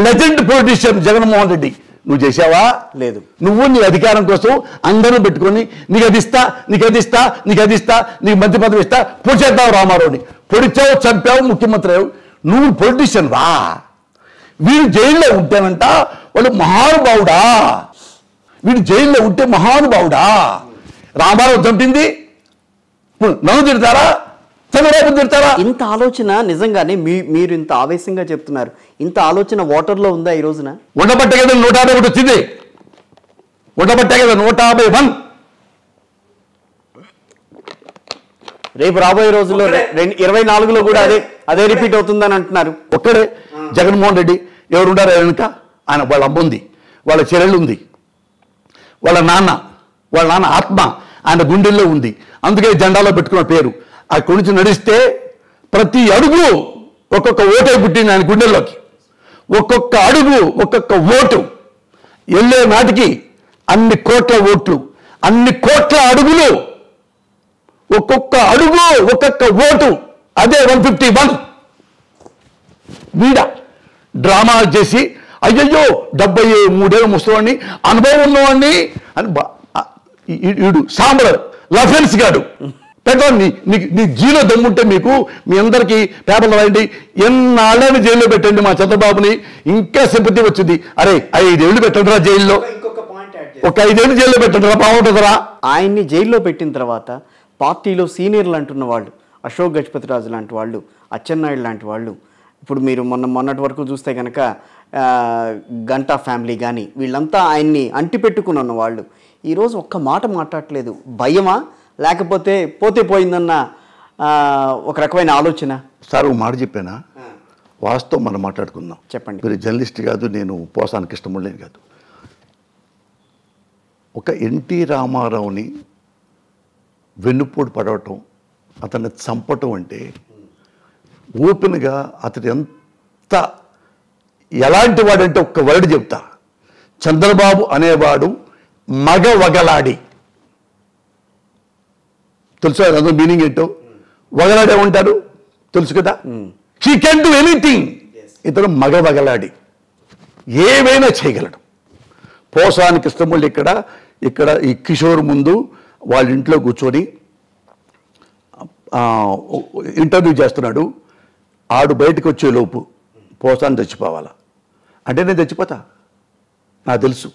Legend politician Jaganmohan Reddy. నువ్వు చేసావా? లేదు. నువ్వు నీ అధికారం కోసం అందరూ పెట్టుకొని నీకు అది ఇస్తా, నీకు అది ఇస్తా, నీకు అది ఇస్తా, నీకు మంత్రి పదవి ఇస్తా, పొడిచేద్దావు రామారావుని. పొడిచావు, చంపావు, ముఖ్యమంత్రి అయ్యావు. నువ్వు పొలిటీషియన్ రా. వీడు జైల్లో ఉంటేనంట వాళ్ళు మహానుభావుడా, వీడు జైల్లో ఉంటే మహానుభావుడా. రామారావు చంపింది నన్ను తిడతారా, చంద్రబాబు తిడతారా? ఇంత ఆలోచన నిజంగానే మీరు ఇంత ఆవేశంగా చెప్తున్నారు, ఇంత ఆలోచన ఓటర్లో ఉందా ఈ రోజున? ఉండబట్టే కదా 151 వచ్చింది, ఉండబట్టే కదా 151. రేపు రాబోయే రోజుల్లో 24లో కూడా అదే రిపీట్ అవుతుందని అంటున్నారు. ఒక్కడే జగన్మోహన్ రెడ్డి. ఎవరుండారు వెనుక? ఆయన వాళ్ళ అమ్మ ఉంది, వాళ్ళ చెల్లెలు ఉంది, వాళ్ళ నాన్న ఆత్మ ఆయన గుండెల్లో ఉంది. అందుకే జెండాలో పెట్టుకున్న పేరు. అక్కడి నుంచి నడిస్తే ప్రతి అడుగు ఒక్కొక్క ఓటే పుట్టింది ఆయన గుండెల్లోకి. ఒక్కొక్క అడుగు ఒక్కొక్క ఓటు వెళ్ళే నాటికి అన్ని కోట్ల ఓట్లు, అన్ని కోట్ల అడుగులు, ఒక్కొక్క అడుగు ఒక్కొక్క ఓటు. అదే 151. వీడ డ్రామా చేసి అయ్యయ్యో 73 ముసలివాడిని, అనుభవం ఉన్నవాడిని అని వీడు సాంబర్ లఫెన్స్ గాడు పెట్టండి. నీ జీలో దమ్ముంటే మీకు మీ అందరికీ పేపర్లు రాయండి, ఎన్నాళ్ళని జైల్లో పెట్టండి మా చంద్రబాబుని, ఇంకా సింపతి వచ్చింది. అరే 5 ఏళ్ళు పెట్టండిరా జైల్లో, ఒక 5 ఏళ్ళు జైల్లో పెట్టండిరా, బాగుంటుందిరా. ఆయన్ని జైల్లో పెట్టిన తర్వాత పార్టీలో సీనియర్లు అంటున్న వాళ్ళు, అశోక్ గజపతిరాజు లాంటి వాళ్ళు, అచ్చెన్నాయుడు లాంటి వాళ్ళు, ఇప్పుడు మీరు మొన్నటి వరకు చూస్తే కనుక గంటా ఫ్యామిలీ కానీ వీళ్ళంతా ఆయన్ని అంటిపెట్టుకుని ఉన్న వాళ్ళు ఈరోజు ఒక్క మాట మాట్లాడట్లేదు. భయమా, లేకపోతే పోతే పోయిందన్న ఒక రకమైన ఆలోచన? సార్ ఒక మాట చెప్పానా, వాస్తవం మనం మాట్లాడుకుందాం. చెప్పండి. మీరు జర్నలిస్ట్ కాదు, నేను పోసానికి ఇష్టములేని కాదు. ఒక ఎన్టీ రామారావుని వెన్నుపోటు పడవటం, అతన్ని చంపటం అంటే ఓపెన్గా అతడు ఎంత ఎలాంటి వాడంటే ఒక్క వర్డ్ చెప్తా. చంద్రబాబు అనేవాడు మగవగలాడి. తెలుసు అదో మీనింగ్ ఏంటో? వగలాడే ఉంటారు తెలుసు కదా. He can do anything. ఇతను మగవగలాడి ఏమైనా చేయగలడు. పోసాని కృష్ణమూర్తి ఇక్కడ ఈ కిషోర్ ముందు వాళ్ళ ఇంట్లో కూర్చొని ఇంటర్వ్యూ చేస్తున్నాడు. ఆడు బయటకు వచ్చే లోపు పోసాని చచ్చిపోవాలా అంటే నేను చచ్చిపోతా. నాకు తెలుసు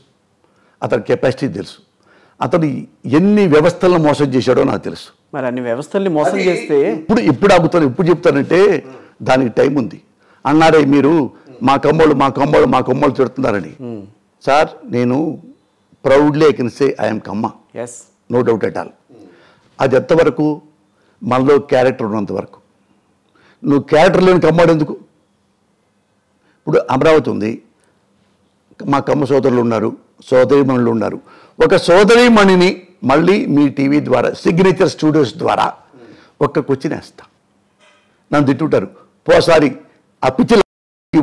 అతని కెపాసిటీ తెలుసు, అతను ఎన్ని వ్యవస్థలను మోసం చేశాడో నాకు తెలుసు. మరి అన్ని వ్యవస్థల్ని మోసం చేస్తే ఇప్పుడు ఆగుతాను, ఇప్పుడు చెప్తానంటే దానికి టైం ఉంది. అన్నారే మీరు మా కమ్మోళ్ళు తిడుతున్నారని. సార్ నేను proudly I can say I'm Kamma, no doubt at all. అది ఎంతవరకు? మనలో క్యారెక్టర్ ఉన్నంత వరకు. నువ్వు క్యారెక్టర్ లేని కమ్మాడు ఎందుకు? ఇప్పుడు అమరావతి ఉంది, మా కమ్మ సోదరులు ఉన్నారు, సోదరీమణులు ఉన్నారు. ఒక సోదరీమణిని మళ్ళీ మీ టీవీ ద్వారా, సిగ్నేచర్ స్టూడియోస్ ద్వారా ఒక్క క్వశ్చన్ వేస్తా. నన్ను తిట్టుంటారు, పోసారి ఆ పిచ్చి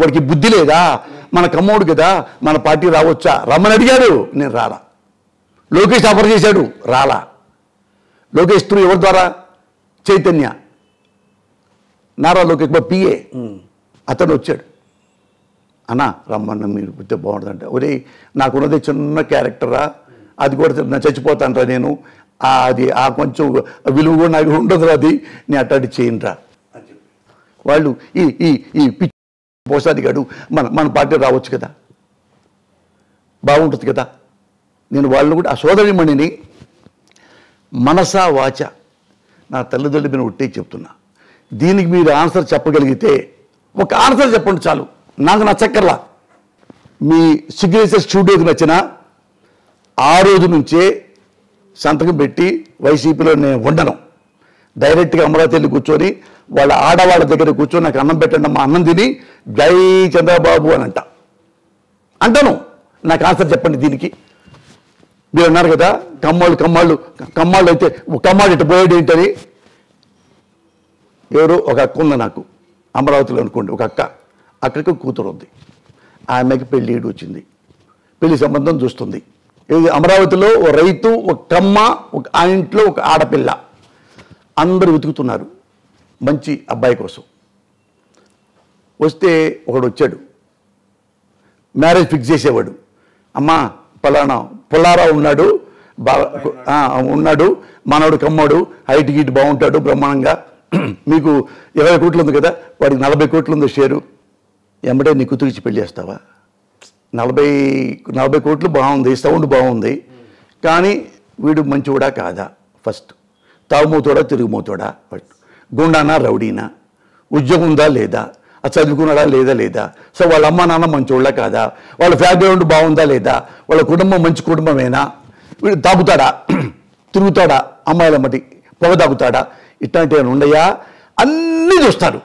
వాడికి బుద్ధి లేదా, మన కమ్మోడు కదా, మన పార్టీ రావచ్చా? రమ్మని అడిగాడు, నేను రాలా. లోకేష్ ఆఫర్ చేశాడు, రాలా. లోకేష్ త్రూ ఎవరి ద్వారా? చైతన్య, నారా లోకేష్ పిఏ, అతను వచ్చాడు. అన్నా రమ్మన్న మీరు పుట్టే బాగుంటుందంటే, ఒరే నాకున్నది చిన్న క్యారెక్టరా, అది కూడా చచ్చిపోతానరా నేను, అది ఆ కొంచెం విలువ కూడా నాకు ఉండదు, అది నేను అట్లాంటి చేయనురా. వాళ్ళు ఈ పిచ్చి పోసాది గాడు మన పార్టీ రావచ్చు కదా, బాగుంటుంది కదా. నేను వాళ్ళని కూడా ఆ సోదరిమణిని మనసా వాచ నా తల్లిదండ్రుల మీద ఒట్టే చెప్తున్నా. దీనికి మీరు ఆన్సర్ చెప్పగలిగితే ఒక ఆన్సర్ చెప్పండి చాలు, నాకు నచ్చక్కర్లా. మీ సిగ్నేచర్ స్టూడియోకి నచ్చిన ఆ రోజు నుంచే సంతకం పెట్టి వైసీపీలో నేను ఉండను. డైరెక్ట్గా అమరావతి వెళ్ళి కూర్చొని వాళ్ళ ఆడవాళ్ళ దగ్గర కూర్చొని నాకు అన్నం పెట్టండి, మా అన్నం తిని జై చంద్రబాబు అని అంటాను. నాకు ఆన్సర్ చెప్పండి దీనికి. మీరు అన్నారు కదా కమ్మాళ్ళు అయితే కమ్మాడు ఇటు పోయేది ఏంటని. ఎవరు ఒక అక్క ఉంది నాకు అమరావతిలో అనుకోండి, ఒక అక్కడికి కూతురు ఉంది. ఆమెకి పెళ్ళి వచ్చింది, పెళ్లి సంబంధం చూస్తుంది. ఇది అమరావతిలో ఓ రైతు, ఒక కమ్మ, ఆ ఇంట్లో ఒక ఆడపిల్ల, అందరూ వెతుకుతున్నారు మంచి అబ్బాయి కోసం. వస్తే ఒకడు వచ్చాడు, మ్యారేజ్ ఫిక్స్ చేసేవాడు. అమ్మా పలానా పుల్లారావు ఉన్నాడు, ఉన్నాడు, మనవడు కమ్మోడు, హైట్ గీట్ బాగుంటాడు బ్రహ్మాండంగా, మీకు 20 కోట్లు ఉంది కదా, వాడికి 40 కోట్లు ఉంది షేరు, ఎమ్మటే నీ కూతురిచ్చి పెళ్లి చేస్తావా? 40 కోట్లు బాగుంది, సౌండ్ బాగుంది, కానీ వీడు మంచివాడా కాదా? ఫస్ట్ తాగుమోతోడా తిరుగుమోతోడా? ఫస్ట్ గుండానా రౌడీనా? ఉద్యోగం ఉందా లేదా? చదువుకున్నాడా లేదా? సో వాళ్ళ అమ్మ నాన్న మంచోళ్ళ కాదా? వాళ్ళ బ్యాక్గ్రౌండ్ బాగుందా లేదా? వాళ్ళ కుటుంబం మంచి కుటుంబమేనా? వీడు తాగుతాడా, తిరుగుతాడా, అమ్మాయిల మట్టి పొగ తాగుతాడా, ఇట్లాంటివి ఉండయా? అన్నీ చూస్తారు.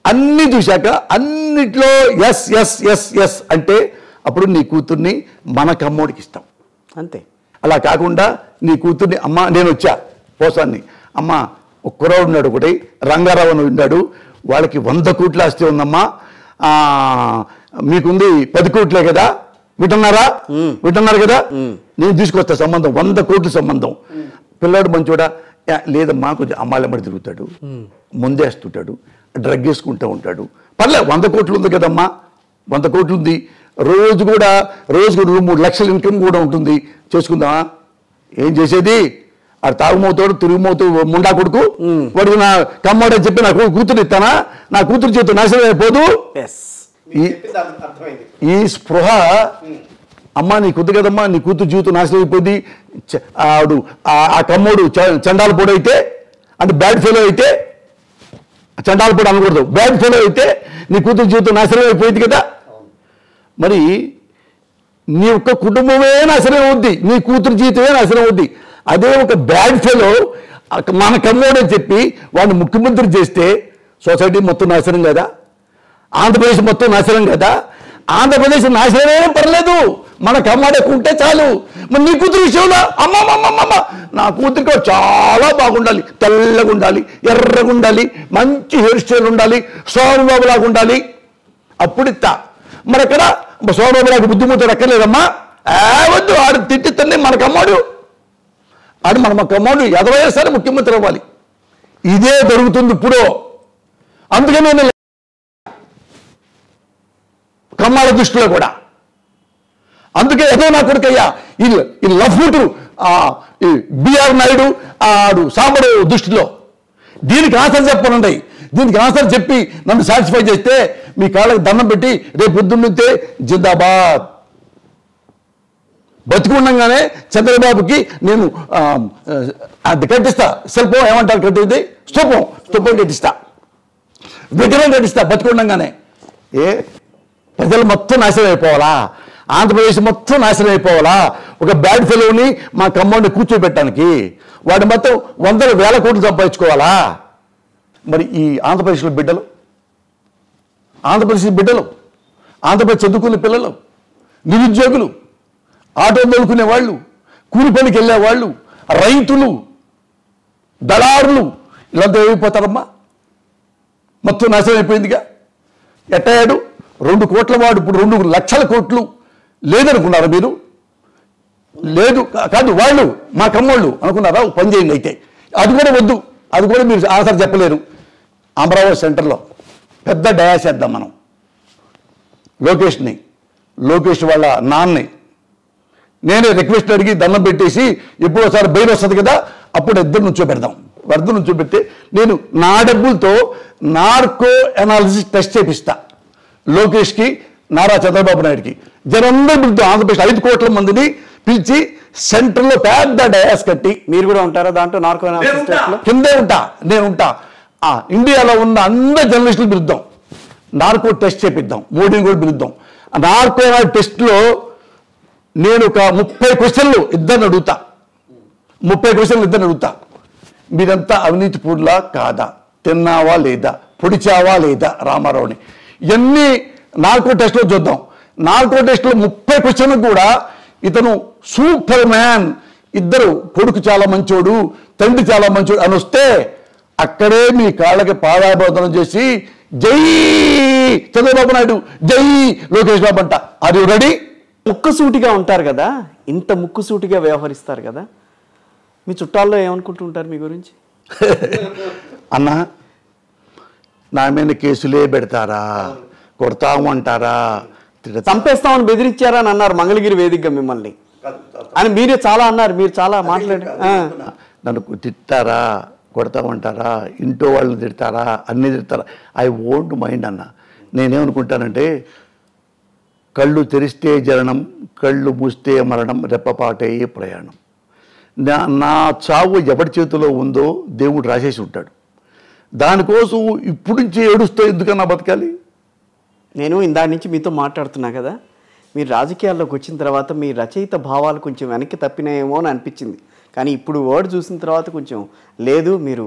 అన్నీ చూశాక అన్నిట్లో ఎస్ ఎస్ ఎస్ ఎస్ అంటే అప్పుడు నీ కూతుర్ని మన కమ్మోడికి ఇస్తాం, అంతే. అలా కాకుండా నీ కూతుర్ని అమ్మ నేను వచ్చా పోసాన్ని, అమ్మ ఒక కుర్రాడు ఉన్నాడు, ఒకటి రంగారావు అని ఉన్నాడు, వాళ్ళకి 100 కోట్ల ఆస్తి ఉందమ్మా, మీకుంది 10 కోట్లే కదా, వింటున్నారు కదా, నేను తీసుకొస్తా సంబంధం, 100 కోట్ల సంబంధం. పిల్లాడు మంచోడా? లేదమ్మా, కొంచెం అమ్మాయిలమ్మడి తిరుగుతాడు, ముందేస్తుంటాడు, డ్రగ్ వేసుకుంటూ ఉంటాడు, పర్లే 100 కోట్లు ఉంది కదమ్మా, 100 కోట్లు ఉంది, రోజుకు 2-3 లక్షల ఇన్కమ్ కూడా ఉంటుంది, చేసుకుందామా? ఏం చేసేది? ఆ తాగుమోతాడు, తిరుగుమోతూ ముండా కొడుకు, వాడికి నా కమ్మోడని చెప్పి నా కూతురు ఇస్తానా? నా కూతురు చేతి నాశనం అయిపోదు. ఈ స్పృహ అమ్మ నీకు ఉంది కదమ్మా, నీ కూతురు జీవితం నాశనం అయిపోద్ది. ఆడు ఆ కమ్మోడు చండాల పొడి అయితే, అంటే బ్యాడ్ ఫెలో అయితే, చండాల పొడి అనకూడదు, బ్యాడ్ ఫెలో అయితే నీ కూతురు జీవితం నాశనం అయిపోయింది కదా. మరి నీ యొక్క కుటుంబమే నాశనం అవుద్ది, నీ కూతురు జీవితమే నాశనం అవుద్ది. అదే ఒక బ్యాడ్ ఫెలో మన కమ్మోడని చెప్పి వాడిని ముఖ్యమంత్రి చేస్తే సొసైటీ మొత్తం నాశనం కదా, ఆంధ్రప్రదేశ్ మొత్తం నాశనం కదా. ఆంధ్రప్రదేశ్ నాశనమే పర్లేదు, మన కమ్మోడకు ఉంటే చాలు. మరి నీ కూతురు విషయంలో అమ్మమ్మమ్మమ్మ నా కూతురికి చాలా బాగుండాలి, తెల్లగా ఉండాలి, ఎర్రగా ఉండాలి, మంచి హెయిర్ స్టైల్ ఉండాలి, సోమబాబులాగా ఉండాలి, అప్పుడు ఇస్తా. మరి ఎక్కడ సోమబాబులాగా బుద్ధిమూతుడు ఎక్కర్లేదమ్మా, వద్దు, ఆడు తిట్టితేనే మన కమ్మోడు, ఆడు మన కమ్మోడు ఎదవైనా సరే ముఖ్యమంత్రి అవ్వాలి. ఇదే జరుగుతుంది ఇప్పుడు. అందుకనే నేను కమ్మాల దృష్టిలో కూడా, అందుకే ఏదో నా కొడుకయ్యా ఈ లఫ్ట్ బిఆర్ నాయుడు ఆడు సాంబడు దృష్టిలో దీనికి ఆన్సర్ చెప్పనుండే, దీనికి ఆన్సర్ చెప్పి నన్ను సాటిస్ఫై చేస్తే మీ కాళ్ళకి దండం పెట్టి రేపు పొద్దున్నంతే జిందాబాద్. బతికుండగానే చంద్రబాబుకి నేను అది కట్టిస్తా, శిల్పం ఏమంటారు కట్టేది, స్తూపం కట్టిస్తా, విగ్రహం కట్టిస్తా బతికుండగానే. ప్రజలు మొత్తం నాశనం అయిపోవాలా? ఆంధ్రప్రదేశ్ మొత్తం నాశనం అయిపోవాలా? ఒక బ్యాడ్ ఫెలోని మా కమ్మోడిని కూర్చోబెట్టడానికి వాడు మొత్తం 100,000 కోట్లు సంపాదించుకోవాలా? మరి ఈ ఆంధ్రప్రదేశ్ బిడ్డలు, ఆంధ్రప్రదేశ్ చదువుకునే పిల్లలు, నిరుద్యోగులు, ఆటో తోలుకునే వాళ్ళు, కూలి పనికి వెళ్ళేవాళ్ళు, రైతులు, దళారులు, ఇలాంటి ఏమైపోతారమ్మా? మొత్తం నాశనం అయిపోయిందిగా. ఎట్టయ్యాడు? 2 కోట్ల వాడు ఇప్పుడు 2 లక్షల కోట్లు లేదనుకున్నారా మీరు? లేదు కాదు, వాళ్ళు మా కమ్మోళ్ళు అనుకున్నారా? పని చేయండి అయితే. అది కూడా వద్దు, అది కూడా మీరు ఆన్సర్ చెప్పలేరు. అమరావతి సెంటర్లో పెద్ద డయాస్ చేద్దాం మనం. లోకేష్ వాళ్ళ నాన్నని నేనే రిక్వెస్ట్ అడిగి దండం పెట్టేసి ఎప్పుడోసారి బయలు వస్తుంది కదా, అప్పుడు ఇద్దరు నుంచోబెట్టి నేను నా డబ్బులతో నార్కో అనాలిసిస్ టెస్ట్ చేపిస్తా లోకేష్కి, నారా చంద్రబాబు నాయుడుకి. జనందరూ పిలుద్దాం, ఆంధ్రప్రదేశ్ 5 కోట్ల మందిని పిలిచి సెంటర్లో పెద్ద డయాస్ కట్టి. మీరు కూడా ఉంటారా దాంట్లో? నార్కో అనాలిసిస్ కిందే నేను ఉంటా. ఇండియాలో ఉన్న అందరు జర్నలిస్టులు పిలుద్దాం, నార్కో టెస్ట్ చేపిద్దాం, మోడీని కూడా పిలుద్దాం. నార్కో టెస్ట్లో నేను ఒక 30 క్వశ్చన్లు ఇద్దరిని అడుగుతా, మీరంతా అవినీతి పూర్లా కాదా, తిన్నావా లేదా, పొడిచావా లేదా రామారావుని, ఇవన్నీ నార్కో టెస్ట్లో చూద్దాం. నార్కో టెస్ట్లో 30 క్వశ్చన్లు కూడా ఇతను సూపర్ మ్యాన్, ఇద్దరు కొడుకు చాలా మంచోడు, తండ్రి చాలా మంచోడు అని వస్తే అక్కడే మీ కాళ్ళకి పాదాభివందనం చేసి జై చంద్రబాబు నాయుడు, జై లోకేష్ బాబు అంట. Are you ready? ముక్కుసూటిగా ఉంటారు కదా, ఇంత ముక్కుసూటిగా వ్యవహరిస్తారు కదా, మీ చుట్టాల్లో ఏమనుకుంటుంటారు మీ గురించి? అన్నా నా మీద కేసులే పెడతారా, కొడతాము అంటారా, చంపేస్తామని బెదిరించారా అని అన్నారు మంగళగిరి వేదికగా మిమ్మల్ని అని మీరే చాలా అన్నారు, మీరు చాలా మాట్లాడారు. నన్ను తిట్టారా, కొడతామంటారా, ఇంట్లో వాళ్ళని తిడతారా, అన్నీ తిడతారా, ఐ వోంట్ మైండ్ అన్న. నేనేమనుకుంటానంటే కళ్ళు తెరిస్తే జననం, కళ్ళు మూస్తే మరణం, రెప్పపాటే ప్రయాణం. నా చావు ఎవరి చేతిలో ఉందో దేవుడు రాసేసి ఉంటాడు. దానికోసం ఇప్పుడు నుంచి ఏడుస్తూ ఎందుకన్నా బతకాలి? నేను ఇందాక నుంచి మీతో మాట్లాడుతున్నా కదా, మీరు రాజకీయాల్లోకి వచ్చిన తర్వాత మీ రచయిత భావాలు కొంచెం వెనక్కి తప్పినాయేమో అని అనిపించింది. కానీ ఇప్పుడు వర్డ్ చూసిన తర్వాత కొంచెం లేదు, మీరు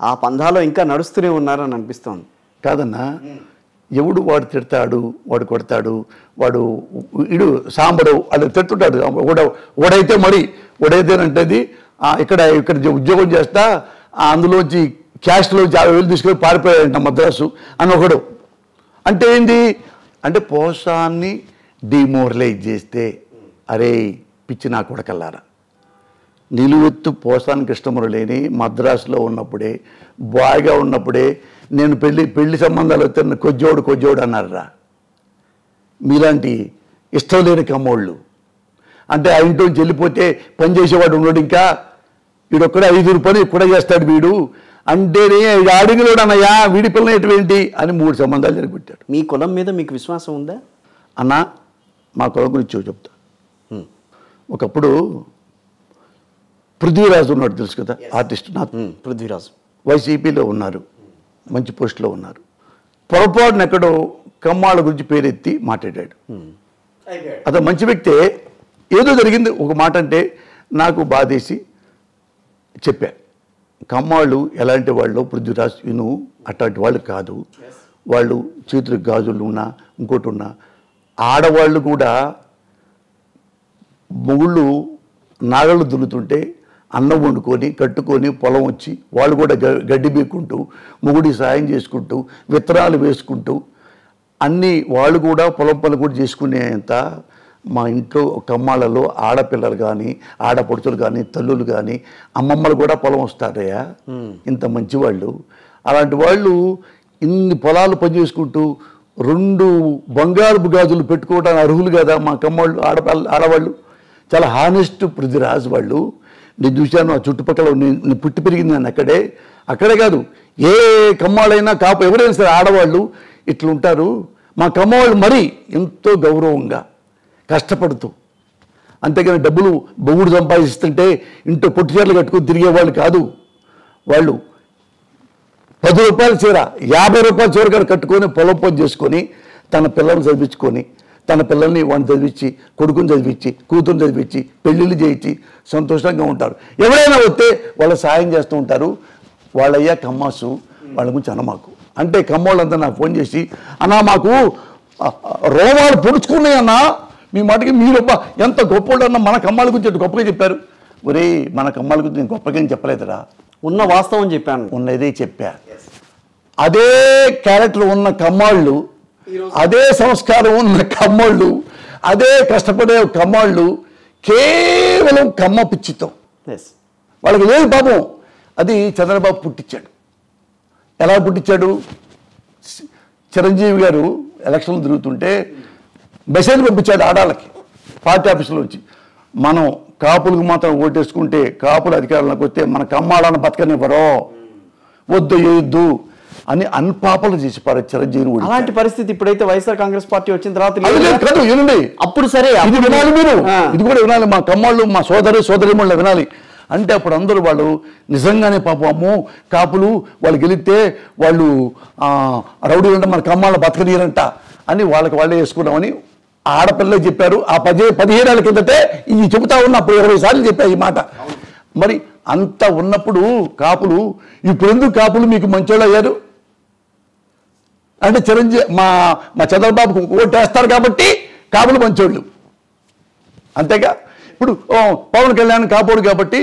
ఆ పంధాలో ఇంకా నడుస్తూనే ఉన్నారని అనిపిస్తోంది. కాదన్నా, ఎవడు వాడు తిడతాడు, వాడు కొడతాడు, వాడు ఇడు సాంబడు అది తిడుతుంటాడు. ఓడైతే మరి ఓడైతేనంటది ఇక్కడ ఉద్యోగం చేస్తా అందులోంచి క్యాష్లో 50,000 తీసుకొని పారిపోయాడంట మద్రాసు అని ఒకడు. అంటే ఏంటి అంటే పోసాన్ని డిమోరలైజ్ చేస్తే అరే పిచ్చి నా కొడకల్లారా, నిలువెత్తు పోసాని కృష్ణమురళిని మద్రాసులో ఉన్నప్పుడే బాగా ఉన్నప్పుడే నేను పెళ్లి సంబంధాలు వస్తే కొజ్జోడు అన్నారా. మీలాంటి ఇష్టం లేని కమ్మోళ్ళు అంటే ఆ ఇంట్లోంచి వెళ్ళిపోతే పని చేసేవాడు ఉన్నాడు, ఇంకా వీడొక్కడే 5 పని కూడా చేస్తాడు వీడు అంటేనే అడిగిలోడు అన్నయ్యా వీడి పిల్లలు ఎటువంటి అని 3 సంబంధాలు జరిగిపెట్టాడు. మీ కులం మీద మీకు విశ్వాసం ఉందా అన్న? మా కులం గురించి చెప్తా. ఒకప్పుడు పృథ్వీరాజు ఉన్నాడు, తెలుసు కదా, ఆర్టిస్ట్. పృథ్వీరాజు వైసీపీలో ఉన్నారు, మంచి పోస్టులో ఉన్నారు. పొరపాటున ఎక్కడో కమ్మాళ్ళ గురించి పేరెత్తి మాట్లాడాడు. అతను మంచి వ్యక్తే, ఏదో జరిగింది ఒక మాట అంటే నాకు బాధేసి చెప్పా. కమ్మాళ్ళు ఎలాంటి వాళ్ళు, పృథ్వీరాజ్ విను అట్లాంటి వాళ్ళు కాదు. వాళ్ళు చేతులకు గాజులు ఉన్నా ఇంకోటి ఉన్నా, ఆడవాళ్ళు కూడా మొగుళ్ళు నాగళ్ళు దున్నుతుంటే అన్నం వండుకొని కట్టుకొని పొలం వచ్చి వాళ్ళు కూడా గడ్డి బీక్కుంటూ మొగుడికి సాయం చేసుకుంటూ విత్తనాలు వేసుకుంటూ అన్నీ వాళ్ళు కూడా పొలం పనులు కూడా చేసుకునేంత మా ఇంట్లో కమ్మాళ్ళలో ఆడపిల్లలు కానీ ఆడపడుచులు కానీ తల్లులు కానీ అమ్మమ్మలు కూడా పొలం వస్తారయ్యా. ఇంత మంచివాళ్ళు, అలాంటి వాళ్ళు ఇన్ని పొలాలు పనిచేసుకుంటూ 2 బంగారు గాజులు పెట్టుకోవడానికి అర్హులు కదా మా కమ్మాళ్ళు, ఆడవాళ్ళు. చాలా హానెస్ట్ పృథ్వీరాజ్ వాళ్ళు. నేను చూశాను ఆ చుట్టుపక్కల, నేను పుట్టి పెరిగింది నన్ను అక్కడే కాదు, ఏ కమ్మాళ్ళైనా కాపు ఎవరైనా సరే ఆడవాళ్ళు ఇట్లా ఉంటారు. మా కమ్మవాళ్ళు మరీ ఎంతో గౌరవంగా కష్టపడుతూ, అంతేగాని డబ్బులు బొగుడు సంపాదిస్తుంటే ఇంట్లో పొట్టి చీరలు కట్టుకొని తిరిగేవాళ్ళు కాదు. వాళ్ళు 10 రూపాయల చీర 50 రూపాయల చీర కూడా కట్టుకొని పొలం పని చేసుకొని తన పిల్లల్ని చదివించుకొని, తన పిల్లల్ని వాడిని చదివించి, కొడుకుని చదివించి, కూతురుని చదివించి, పెళ్ళిళ్ళు చేయించి సంతోషంగా ఉంటారు. ఎవరైనా వస్తే వాళ్ళు సాయం చేస్తూ ఉంటారు. వాళ్ళయ్యా కమ్మాసు, వాళ్ళ గురించి అనమాకు అంటే కమ్మోళ్ళంతా నాకు ఫోన్ చేసి అన్నా మాకు రోమాలు పొడుచుకున్నాయన్నా, మీ మాటకి మీరబ్బా ఎంత గొప్పోళ్ళన్నా మన కమ్మాల గురించి గొప్పగా చెప్పారు. ఒరే మన కమ్మాల గురించి నేను గొప్పగా చెప్పలేదురా, ఉన్న వాస్తవం చెప్పాను, ఉన్నదే చెప్పా. అదే క్యారెక్టర్ ఉన్న కమ్మాళ్ళు, అదే సంస్కారం ఉన్న కమ్మోళ్ళు, అదే కష్టపడే కమ్మాళ్ళు కేవలం కమ్మ పిచ్చితో వాళ్ళకి లేదు పాపం. అది చంద్రబాబు పుట్టించాడు. ఎలా పుట్టించాడు? చిరంజీవి గారు ఎలక్షన్లు తిరుగుతుంటే మెసేజ్ పంపించాడు ఆడాలకి పార్టీ ఆఫీసులో వచ్చి, మనం కాపులకు మాత్రం ఓటేసుకుంటే కాపుల అధికారంలోకి వస్తే మన కమ్మాళ్ళని బతకనివ్వరో, వద్దు వేయొద్దు అని అన్పాపలు చేసి చిరంజీవిని. అలాంటి పరిస్థితి ఇప్పుడైతే వైఎస్ఆర్ కాంగ్రెస్ పార్టీ వచ్చిన తర్వాత కాదు, వినండి అప్పుడు సరే ఇది వినాలి, మీరు ఇది కూడా వినాలి, మా కమ్మాళ్ళు మా సోదరిమణులు వినాలి. అంటే అప్పుడు అందరూ వాళ్ళు నిజంగానే పాపం అమ్మో కాపులు వాళ్ళు గెలిస్తే వాళ్ళు రౌడీలు అంటే మన కమ్మాళ్ళ బతకనీయరంట అని వాళ్ళే వేసుకున్నామని ఆడపిల్లలే చెప్పారు. ఆ 15 ఏళ్ళ కిందటే ఇది చెబుతా ఉన్నప్పుడు 20 సార్లు చెప్పారు ఈ మాట. మరి అంత ఉన్నప్పుడు కాపులు ఇప్పుడు ఎందుకు కాపులు మీకు మంచోళ్ళు అయ్యారు అంటే చిరంజీవి మా చంద్రబాబుకు ఓటేస్తారు కాబట్టి కాపులు మంచోళ్ళు, అంతేగా. ఇప్పుడు పవన్ కళ్యాణ్ కాపుడు కాబట్టి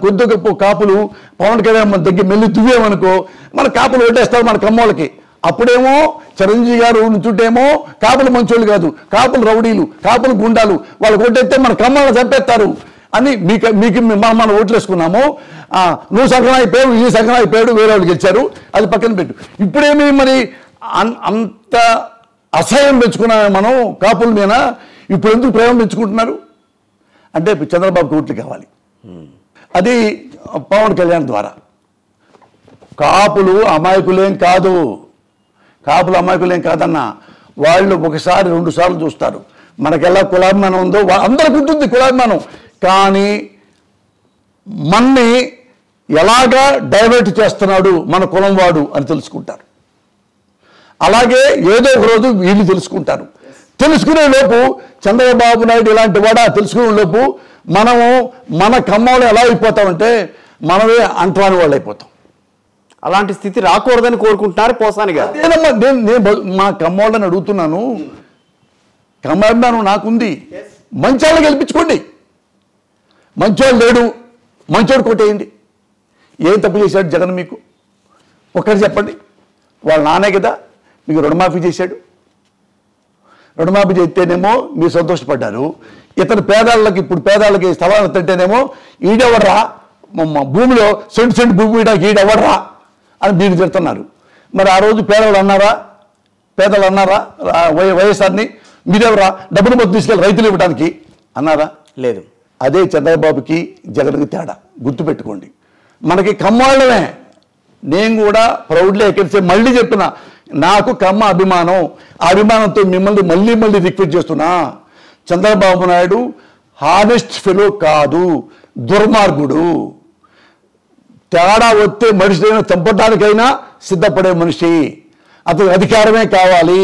కొద్ది గొప్ప కాపులు పవన్ కళ్యాణ్ మన దగ్గర మెల్లి దువ్వేమనుకో మన కాపులు ఓటేస్తారు మన కమ్మోళ్ళకి. అప్పుడేమో చిరంజీవి గారు నుంచుంటేమో కాపులు మంచోళ్ళు కాదు, కాపులు రౌడీలు, కాపులు గుండాలు, వాళ్ళకి ఓటేస్తే మన కమ్మల్ని చంపేస్తారు అని మీకు మనం ఓట్లు వేసుకున్నాము. నువ్వు సంఘం అయిపోయావు, ఈ సంఘం అయిపోయాడు, వేరే వాళ్ళు గెలిచారు, అది పక్కన పెట్టు. ఇప్పుడేమి మరి అంత అసహ్యం పెంచుకున్నామే మనం కాపుల మీద, ఇప్పుడు ఎందుకు ప్రేమ పెంచుకుంటున్నారు అంటే చంద్రబాబు ఓట్లు కావాలి. అది పవన్ కళ్యాణ్ ద్వారా. కాపులు అమాయకులేం కాదు, కాపులు అమాయకులేం కాదన్న. వాళ్ళు ఒకసారి 2 సార్లు చూస్తారు. మనకెలా కులాభిమానం ఉందో అందరికి ఉంటుంది కులాభిమానం, కానీ మన్ని ఎలాగా డైవర్ట్ చేస్తున్నాడు మన కులం వాడు అని తెలుసుకుంటారు. అలాగే ఏదో ఒక రోజు వీళ్ళు తెలుసుకుంటారు. తెలుసుకునే లోపు చంద్రబాబు నాయుడు ఇలాంటి వాడా తెలుసుకునే లోపు మనము మన కమ్మలు ఎలా అయిపోతామంటే మనమే అంటరాని వాళ్ళు అయిపోతాం. అలాంటి స్థితి రాకూడదని కోరుకుంటున్నారు పోసాని గారు. నేను మా కమ్మోళ్ళని అడుగుతున్నాను, కమ్మాభిమానం నాకుంది, మంచి వాళ్ళని గెలిపించుకోండి. మంచోళ్ళు లేడు, మంచోడు కొట్టేయండి. ఏం తప్పు చేశాడు జగన్ మీకు ఒక్కటి చెప్పండి. వాళ్ళ నానే కదా మీకు రుణమాఫీ చేశాడు. రుణమాఫీ చేస్తేనేమో మీరు సంతోషపడ్డారు. ఇతను పేదాళ్ళకి, ఇప్పుడు పేదాళ్ళకి స్థలాలు తింటేనేమో ఈడెవడరా, భూమిలో సెంటు భూమి వీడానికి ఈడెవడరా అని మీరు తిడుతున్నారు. మరి ఆ రోజు పేదవాళ్ళు అన్నారా, పేదలు అన్నారా వైఎస్ఆర్ని మీరెవరా డబ్బులు మొత్తం తీసుకెళ్ళి రైతులు ఇవ్వడానికి అన్నారా? లేదు. అదే చంద్రబాబుకి జగన్కి తేడా గుర్తుపెట్టుకోండి. మనకి కమ్మాళ్ళమే. నేను కూడా ప్రౌడ్లీ ఎక్కడిసే మళ్ళీ చెప్తున్నా, నాకు కమ్మ అభిమానం. ఆ అభిమానంతో మిమ్మల్ని మళ్ళీ మళ్ళీ రిక్వెస్ట్ చేస్తున్నా, చంద్రబాబు నాయుడు హానెస్ట్ ఫెలో కాదు, దుర్మార్గుడు. తేడా వస్తే మనిషినైనా చంపడానికైనా సిద్ధపడే మనిషి. అతను అధికారమే కావాలి,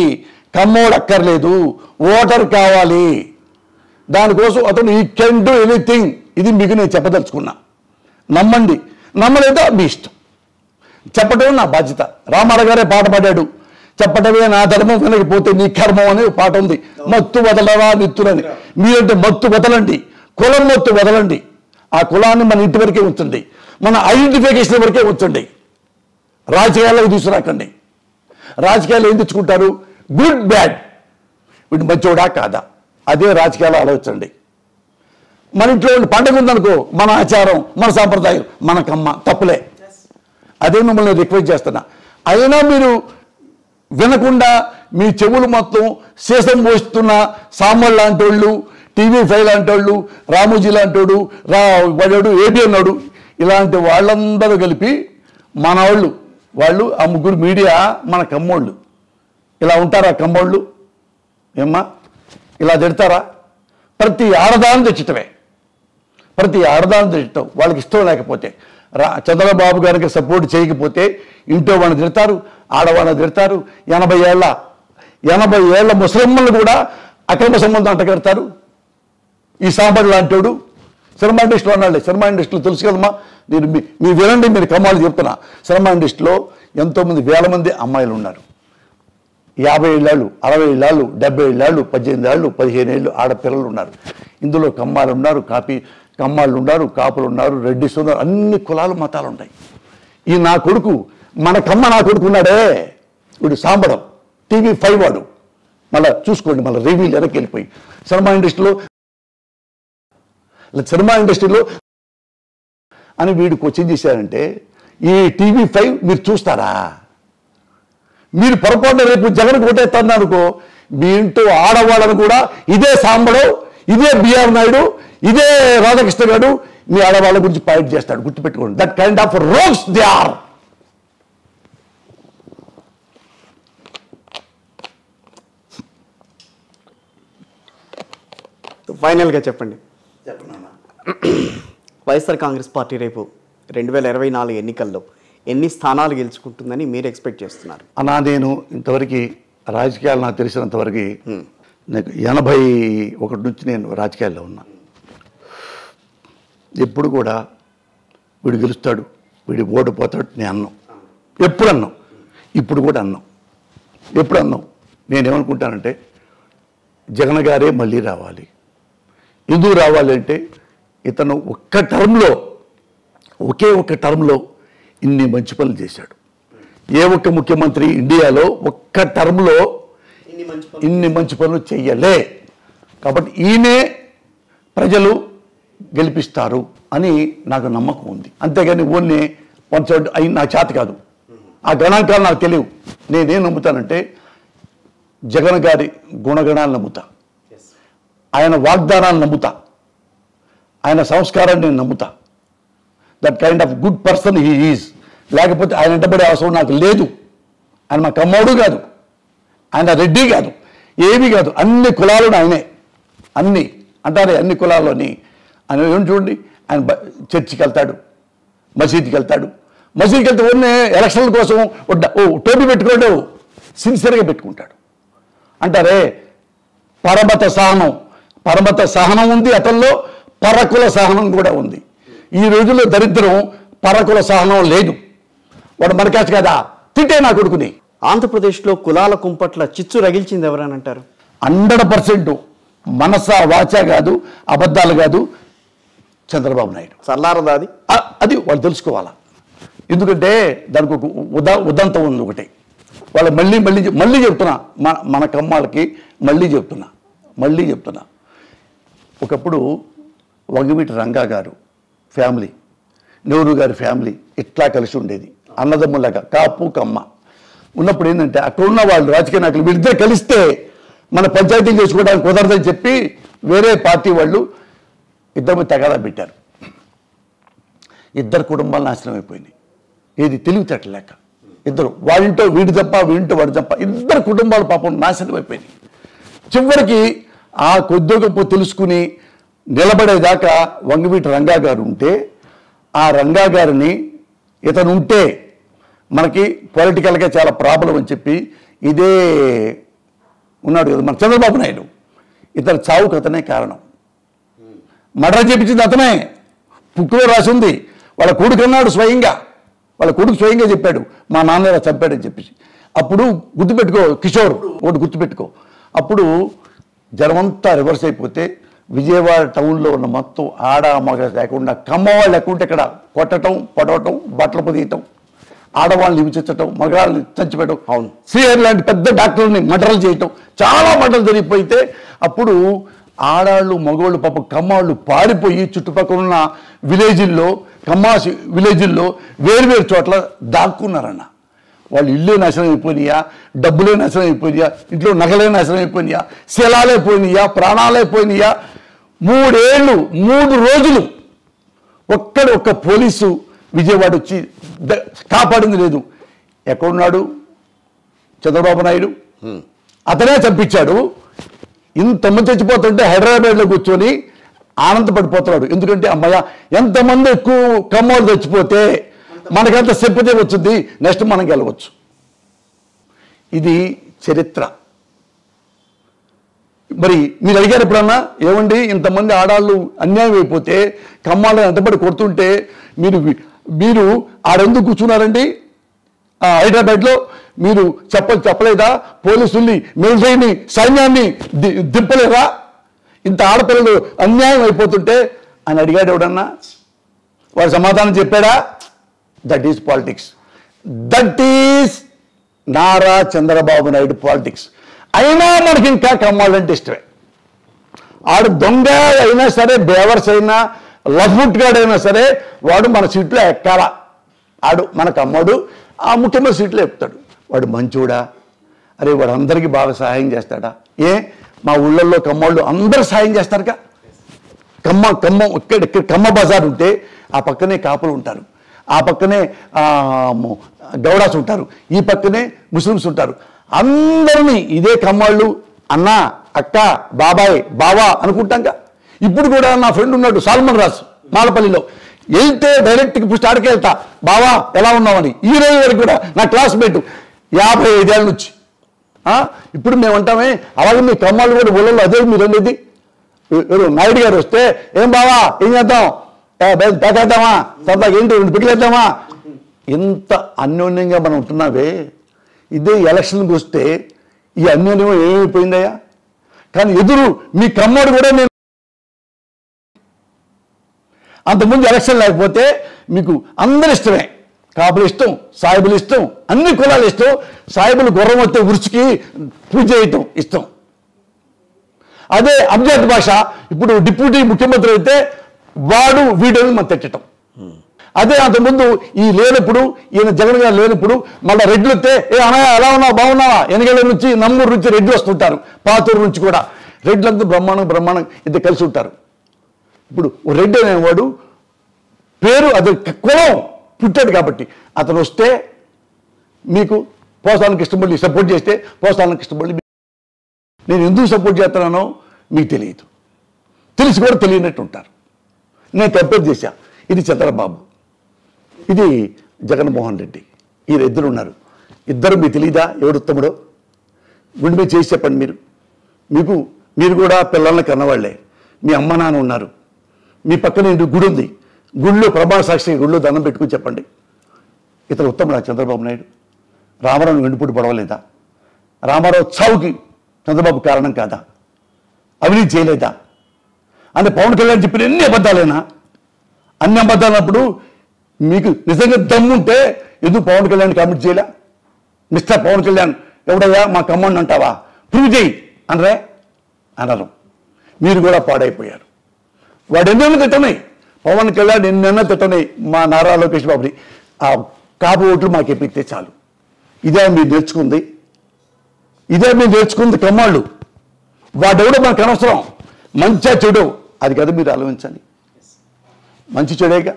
కమ్మోడు అక్కర్లేదు, ఓటర్ కావాలి. దానికోసం అతను ఈ కెన్ డూ ఎనీథింగ్. ఇది మీకు నేను చెప్పదలుచుకున్నా. నమ్మండి, నమ్మలేదా మీ ఇష్టం. చెప్పటమే నా బాధ్యత. రామారావు గారే పాట పాడాడు, చెప్పటమే నా ధర్మం, వెనకపోతే నీ కర్మం అనే పాట ఉంది. మత్తు వదలరా నిత్తులని. మీరంటే మత్తు వదలండి, కులం మత్తు వదలండి. ఆ కులాన్ని మన ఇంటి వరకే ఉంచండి, మన ఐడెంటిఫికేషన్ వరకే ఉంచండి. రాజకీయాలకు తీసుకురాకండి. రాజకీయాలు ఏం తెచ్చుకుంటారు? గుడ్ బ్యాడ్, వీటి మంచోడా కాదా, అదే రాజకీయాలు ఆలోచించండి. మన ఇంట్లో పండుగ ఉందనుకో, మన ఆచారం, మన సాంప్రదాయం, మనకమ్మ తప్పులే. అదే మిమ్మల్ని రిక్వెస్ట్ చేస్తున్నా. అయినా మీరు వినకుండా మీ చెవులు మొత్తం శేషం పోస్తున్న సామల్ లాంటి వాళ్ళు, TV5 లాంటి వాళ్ళు, రామోజీ లాంటి వాడు ఏబి అన్నాడు, ఇలాంటి వాళ్ళందరూ కలిపి మన వాళ్ళు ఆ ముగ్గురు మీడియా మన కమ్మోళ్ళు. ఇలా ఉంటారా కమ్మోళ్ళు? ఏమ్మా ఇలా తిడతారా? ప్రతి ఆడదాన్ని తెచ్చటమే, ప్రతి ఆడదాన్ని తెచ్చటం. వాళ్ళకి ఇష్టం లేకపోతే, చంద్రబాబు గారికి సపోర్ట్ చేయకపోతే ఇంట్లో వాళ్ళని తిడతారు, ఆడవాళ్ళని తిడతారు. 80 ఏళ్ల ముసలిమ్మలు కూడా అక్రమ సంబంధం అంటగడతారు. ఈ సాంబడి లాంటోడు సినిమా ఇండస్ట్రీలో అన్నాడు. సినిమా ఇండస్ట్రీలో తెలుసు కదమ్మా, మీరు వినండి, మీరు కమ్మాలు చెప్తున్నా. సినిమా ఇండస్ట్రీలో ఎంతోమంది వేల మంది అమ్మాయిలు ఉన్నారు. 50 ఏళ్ళు, 60 ఏళ్ళు, 70 ఏళ్ళు, 18 ఏళ్ళు, 15 ఏళ్ళు ఆడపిల్లలు ఉన్నారు. ఇందులో కమ్మాలు ఉన్నారు, కమ్మాళ్ళు ఉన్నారు, కాపులు ఉన్నారు, రెడ్డిస్ ఉన్నారు, అన్ని కులాలు మతాలు ఉంటాయి. ఈ నా కొడుకు, మన కమ్మ నా కొడుకు ఉన్నాడే, వీడు సాంబడం TV5 వాడు. మళ్ళీ చూసుకోండి, మళ్ళీ రివ్యూలు వెనక్కి వెళ్ళిపోయి సినిమా ఇండస్ట్రీలో అని వీడు క్వశ్చన్ చేశారంటే, ఈ TV5 మీరు చూస్తారా? మీరు పొరపాటున రేపు జగన్ కొట్టేస్తాను అనుకో, మీ ఇంట్లో ఆడవాళ్ళను కూడా ఇదే సాంబడు, ఇదే బిఆర్ నాయుడు, ఇదే రాధాకృష్ణ గారు మీ ఆడవాళ్ళ గురించి ఫైట్ చేస్తాడు. గుర్తుపెట్టుకోండి, that kind of rogues they are. ఫైనల్గా చెప్పండి, వైఎస్ఆర్ కాంగ్రెస్ పార్టీ రేపు 2024 ఎన్నికల్లో ఎన్ని స్థానాలు గెలుచుకుంటుందని మీరు ఎక్స్పెక్ట్ చేస్తున్నారు? అన్నా, నేను ఇంతవరకు రాజకీయాలు నాకు తెలిసినంతవరకు నాకు 81 నుంచి నేను రాజకీయాల్లో ఉన్నా. ఎప్పుడు కూడా వీడు గెలుస్తాడు, వీడు ఓడిపోతాడు నేను అన్నాం. ఎప్పుడు అన్నాం, ఇప్పుడు కూడా అన్నాం. ఎప్పుడు అన్నాం, నేనేమనుకుంటానంటే జగన్ గారే మళ్ళీ రావాలి. ఎందుకు రావాలి అంటే, ఇతను ఒకే ఒక్క టర్మ్లో ఇన్ని మంచి పనులు చేశాడు. ఏ ఒక్క ముఖ్యమంత్రి ఇండియాలో ఒక్క టర్మ్లో ఇన్ని మంచి పనులు చెయ్యలే. కాబట్టి ఈయనే ప్రజలు గెలిపిస్తారు అని నాకు నమ్మకం ఉంది. అంతేగాని ఓన్లీ పంచోడ్ అయి నా చేత కాదు, ఆ గణాంకాలు నాకు తెలియవు. నేనేం నమ్ముతానంటే, జగన్ గారి గుణగణాలు నమ్ముతా, ఆయన వాగ్దానాలు నమ్ముతా, ఆయన సంస్కారాన్ని నేను నమ్ముతా. That kind of good person he is. లేకపోతే ఆయన వెంటబడే అవసరం నాకు లేదు. ఆయన మా కమ్మోడు కాదు, ఆయన రెడ్డి కాదు, ఏమీ కాదు. అన్ని కులాలను ఆయనే. అంటారే అన్ని కులాల్లోని ఆయన ఏం చూడండి. ఆయన చర్చికి వెళ్తాడు, మసీద్కి వెళ్తాడు. మసీద్కి వెళ్తే ఉన్న ఎలక్షన్ల కోసం టోపీ పెట్టుకోడు, సిన్సియర్గా పెట్టుకుంటాడు. అంటారే పరమత సహనం ఉంది అతనిలో, పరకుల సహనం కూడా ఉంది. ఈ రోజుల్లో దరిద్రం పరకుల సహనం లేదు. వాడు మనకాచ్ కదా, తిట్టే నా కొడుకుని. ఆంధ్రప్రదేశ్లో కులాల కుంపట్ల చిచ్చు రగిల్చింది ఎవరని అంటారు? 100% మనస వాచ కాదు, అబద్ధాలు కాదు, చంద్రబాబు నాయుడు. చల్లారదా అది? అది వాళ్ళు తెలుసుకోవాలా. ఎందుకంటే దానికి ఒక ఉదంతం ఉంది ఒకటి. వాళ్ళు మళ్ళీ చెప్తున్నా, మన కమ్మాలకి మళ్ళీ చెప్తున్నా. ఒకప్పుడు వంగవీటి రంగా గారు ఫ్యామిలీ, నెహ్రూ గారి ఫ్యామిలీ ఇట్లా కలిసి ఉండేది, అన్నదమ్ములాగా, కాపు కమ్మ ఉన్నప్పుడు ఏంటంటే అక్కడ ఉన్న వాళ్ళు రాజకీయ నాయకులు వీళ్ళిద్దరు కలిస్తే మన పంచాయతీలు చేసుకోవడానికి కుదరదని చెప్పి వేరే పార్టీ వాళ్ళు ఇద్దరు తగాదా పెట్టారు. ఇద్దరు కుటుంబాలు నాశనం అయిపోయినాయి. ఏది తెలివితేటలేక ఇద్దరు, వాళ్ళింటో వీడి తప్ప, వీడింటో వాడి తప్ప, ఇద్దరు కుటుంబాలు పాపం నాశనం అయిపోయినాయి. చివరికి ఆ కొద్ది గొప్ప తెలుసుకుని నిలబడేదాకా వంగవీటి రంగా గారు ఉంటే, ఆ రంగా గారిని ఇతను ఉంటే మనకి పొలిటికల్గా చాలా ప్రాబ్లం అని చెప్పి ఇదే ఉన్నాడు కదా మన చంద్రబాబు నాయుడు, ఇతను చావుకు అతనే కారణం. మర్డర్ చేపించింది అతనే, బుక్లో రాసి ఉంది. వాళ్ళ కొడుకు స్వయంగా చెప్పాడు, మా నాన్న ఇలా చంపాడని చెప్పేసి. అప్పుడు గుర్తుపెట్టుకో కిషోర్, ఒకటి గుర్తుపెట్టుకో, అప్పుడు జనమంతా రివర్స్ అయిపోతే విజయవాడ టౌన్లో ఉన్న మొత్తం ఆడ మగ లేకుండా కమ్మవాళ్ళు లేకుంటే ఇక్కడ కొట్టడం, పొడవటం, బట్టలు పొదియటం, ఆడవాళ్ళని హింసించటం, మగవాళ్ళని చంచిపెట్టడం, అవును శ్రీహరి లాంటి పెద్ద డాక్టర్ని మర్డర్లు చేయటం, చాలా మర్డర్లు జరిగిపోతే అప్పుడు ఆడాళ్ళు మగవాళ్ళు పాపం కమ్మాళ్ళు పారిపోయి చుట్టుపక్కల ఉన్న కమ్మాసి విలేజిల్లో వేరు చోట్ల దాక్కున్నారన్న. వాళ్ళు ఇల్లే నాశనం అయిపోయినాయా, డబ్బులే నాశనం అయిపోయినాయా, ఇంట్లో నగలే నాశనం అయిపోయినాయా, శిలాలే పోయినాయా, ప్రాణాలే పోయినాయా. 3 రోజులు ఒక్క పోలీసు విజయవాడ వచ్చి కాపాడింది లేదు. ఎక్కడున్నాడు చంద్రబాబు నాయుడు? అతనే చంపించాడు. ఇంతమంది చచ్చిపోతుంటే హైదరాబాద్లో కూర్చొని ఆనందపడిపోతున్నాడు. ఎందుకంటే అమ్మయ్య ఎంతమంది ఎక్కువ కమ్మోళ్ళు చచ్చిపోతే మనకంత సింపతి వచ్చింది, నెక్స్ట్ మనం గెలవచ్చు. ఇది చరిత్ర. మరి మీరు అడిగారు ఎప్పుడన్నా, ఏమండి ఇంతమంది ఆడాళ్ళు అన్యాయం అయిపోతే కమ్మాళ్ళని ఎంతబడి కొడుతుంటే మీరు ఆడెందుకు కూర్చున్నారండి హైదరాబాద్లో? మీరు చెప్పలేదా? పోలీసుల్ని, మిలిటరీని, సైన్యాన్ని దింపలేదా? ఇంత ఆడపిల్లలు అన్యాయం అయిపోతుంటే అని అడిగాడు ఎవడన్నా? వాడు సమాధానం చెప్పాడా? That is politics. That is Nara Chandrababu Naidu politics. అయినా మనకి ఇంకా కమ్మాళ్ళంటే ఇష్టమే. ఆడు దొంగ అయినా సరే, బేవర్స్ అయినా, లఫ్ముట్గాడైనా సరే, వాడు మన సీట్లో ఎక్కాలా. ఆడు మన కమ్మోడు, ఆ ముఖ్యమైన సీట్లో ఎక్కుతాడు. వాడు మంచోడా? అరే వాడు అందరికీ బాగా సహాయం చేస్తాడా? మా ఊళ్ళల్లో కమ్మోళ్ళు అందరూ సహాయం చేస్తారుగా. ఇక్కడ కమ్మ బజార్ ఉంటే ఆ పక్కనే కాపులు ఉంటారు, ఆ పక్కనే గౌడాస్ ఉంటారు, ఈ పక్కనే ముస్లిమ్స్ ఉంటారు. అందరినీ ఇదే కమ్మాళ్ళు అన్న, అక్క, బాబాయ్, బావా అనుకుంటాంగా. ఇప్పుడు కూడా నా ఫ్రెండ్ ఉన్నాడు సాల్మన్ రాజు మాలపల్లిలో, వెళ్తే డైరెక్ట్గా ఇప్పుడు స్టార్ట్కి వెళ్తా, బావా ఎలా ఉన్నామని. ఈ రోజు వరకు కూడా నా క్లాస్మేట్ 55 ఏళ్ళ నుంచి. ఇప్పుడు మేము అంటామే, అలాగే మీ కమ్మాళ్ళు కూడా ఊళ్ళలో అదే మీరు అనేది. నాయుడు గారు వస్తే ఏం బావా ఏం చేద్దాం, పేకేద్దామా, సరదాగా ఏంటి 2 పిక్కలేద్దామా, ఇంత అన్యోన్యంగా మనం ఉంటున్నావే. ఇదే ఎలక్షన్కి వస్తే ఈ అన్యోన్యం ఏమైపోయిందయ్యా? కానీ ఎదురు మీ కమ్మోడు కూడా నేను అంతకుముందు ఎలక్షన్ లేకపోతే మీకు అందరు ఇష్టమే. కాపులు ఇష్టం, సాయిబులు ఇష్టం, అన్ని కులాలు ఇష్టం. సాయిబులు గుర్రం వస్తే ఉరుచుకి పూజ చేయటం ఇష్టం. అదే అబ్జద్ భాష ఇప్పుడు డిప్యూటీ ముఖ్యమంత్రి అయితే వాడు వీడియోని మనం తిట్టడం. అదే అంతకుముందు ఈ లేనప్పుడు ఈయన జగన్ గారు లేనప్పుడు మళ్ళీ రెడ్లు వస్తే ఏ అన్నయ్య ఎలా ఉన్నావు బాగున్నావా ఎనగేళ్ళ నుంచి నమ్మూరు నుంచి రెడ్లు వస్తుంటారు పాతూరు నుంచి కూడా రెడ్లంతా బ్రహ్మాండం ఇద్దరు కలిసి ఉంటారు. ఇప్పుడు రెడ్డి అనేవాడు పేరు అది కులం పుట్టాడు కాబట్టి అతను వస్తే మీకు పోసాన కృష్ణమూర్తి సపోర్ట్ చేస్తే పోసాన కృష్ణమూర్తి నేను ఎందుకు సపోర్ట్ చేస్తున్నానో మీకు తెలియదు, తెలిసి కూడా తెలియనట్టు ఉంటారు. నేను కంపేర్ చేశా, ఇది చంద్రబాబు, ఇది జగన్మోహన్ రెడ్డి, ఈ ఇద్దరు ఉన్నారు. ఇద్దరు మీకు తెలియదా ఎవడు ఉత్తముడో? గుండె మీద చేసి చెప్పండి. మీరు కూడా పిల్లల్ని కన్నవాళ్లే, మీ అమ్మ నాన్న ఉన్నారు, మీ పక్కన గుడి ఉంది, గుడిలో ప్రమాణ సాక్షి గుడిలో దండం పెట్టుకుని చెప్పండి ఇతను ఉత్తముడా చంద్రబాబు నాయుడు? రామారావు వెండిపూడి పడవలేదా? రామారావు చావుకి చంద్రబాబు కారణం కాదా? అవినీతి చేయలేదా? అంటే పవన్ కళ్యాణ్ చెప్పిన ఎన్ని అబద్ధాలేనా? అన్ని అబద్ధాలన్నప్పుడు మీకు నిజంగా దమ్ముంటే ఎందుకు పవన్ కళ్యాణ్ కామెంట్ చేయలే? మిస్టర్ పవన్ కళ్యాణ్ ఎవడయ్యా మా కమాండ్ అంటావా, ప్రూవ్ చేయి అనరే అనరు. మీరు కూడా పాడైపోయారు. వాడు ఎన్నెన్నో తిట్టనాయి, పవన్ కళ్యాణ్ ఎన్నెన్నో తిట్టనాయి మా నారా లోకేష్ బాబుని. ఆ కాపు ఓట్లు మాకు ఎప్పితే చాలు. ఇదే మీరు నేర్చుకుంది కమ్మాళ్ళు. వాడెవడో మనకు అనవసరం, మంచిగా చెడు అది కదా మీరు ఆలోచించాలి. మంచి చెడేగా.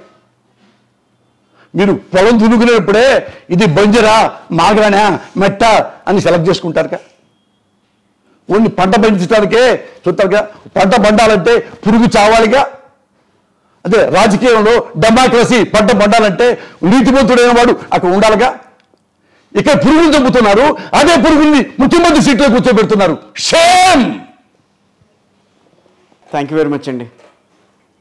మీరు పొలం దున్నుకునేప్పుడే ఇది బంజరా మాగానా మెట్ట అని సెలెక్ట్ చేసుకుంటారుగా. ఓన్లీ పంట పండించడానికే చూస్తారుగా. పంట పండాలంటే పురుగు చావాలిగా. అదే రాజకీయంలో డెమోక్రసీ పంట పండాలంటే నీతిమంతుడైన వాడు అక్కడ ఉండాలిగా. ఇక్కడ పురుగులు చంపుతున్నారు, అదే పురుగుల్ని ముఖ్యమంత్రి సీట్లో కూర్చోబెడుతున్నారు. Shame. Thank you very much అండి.